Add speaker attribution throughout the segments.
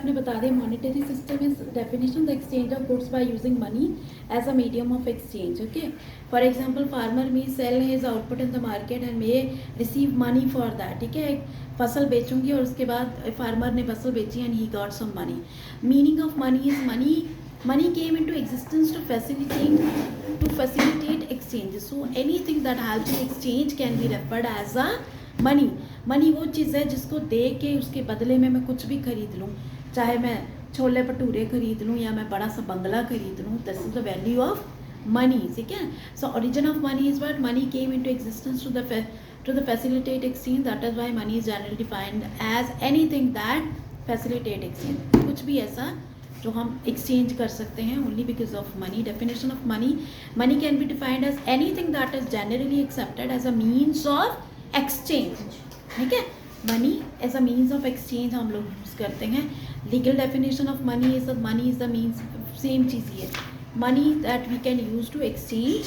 Speaker 1: आपने बता दिया monetary system is definition the exchange of goods by using money as a medium of exchange. Okay, for example farmer may sell his output in the market and may receive money for that. ठीक है, एक फसल बेचूंगी और उसके बाद farmer ने फसल बेची and he got some money. Meaning of money is money came into existence to facilitate exchange. So anything that helps in exchange can be referred as a money. Money वो चीज़ है जिसको दे के उसके बदले में मैं कुछ भी खरीद लूँ, चाहे मैं छोले भटूरे खरीद लूँ या मैं बड़ा सा बंगला खरीद लूँ. This is the value of money. ठीक है, so origin of money is what money came into existence to the facilitate exchange. That is why money is generally defined as anything that facilitate exchange. कुछ भी ऐसा जो हम exchange कर सकते हैं only because of money. Definition of money can be defined as anything that is generally accepted as a means of exchange. ठीक है, money as a means of exchange हम लोग यूज़ करते हैं. Legal definition of money is the means, same चीज़ ही है, money that we can use to exchange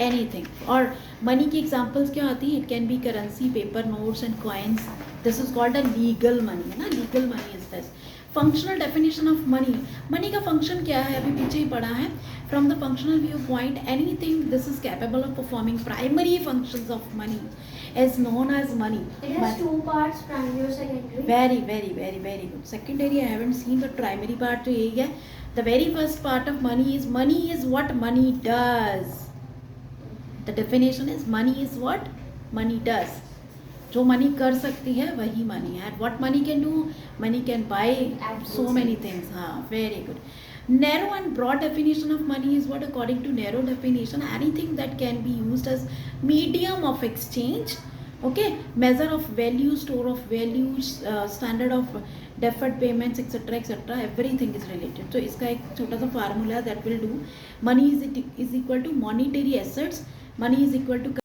Speaker 1: anything. और money की examples क्या आती हैं? It can be currency, paper notes and coins. This is called a legal money, है ना. Legal money is this. Functional definition of money. Money का function क्या है अभी पीछे ही पढ़ा है. From the functional view point anything this is capable of performing primary functions of money is known as money.
Speaker 2: It has two parts, primary or secondary.
Speaker 1: Very good. Secondary I haven't seen, but primary part तो यही है. The very first part of money is what money does. The definition is money is what money does. जो money कर सकती है वही money है. And what money can do? Money can buy so many things. हाँ, very good. Narrow and broad definition of money is what? According to narrow definition, anything that can be used as medium of exchange. Okay, measure of value, store of values, standard of deferred payments, etc. Everything is related. So इसका एक छोटा सा formula that will do. Money is equal to monetary assets. Money is equal to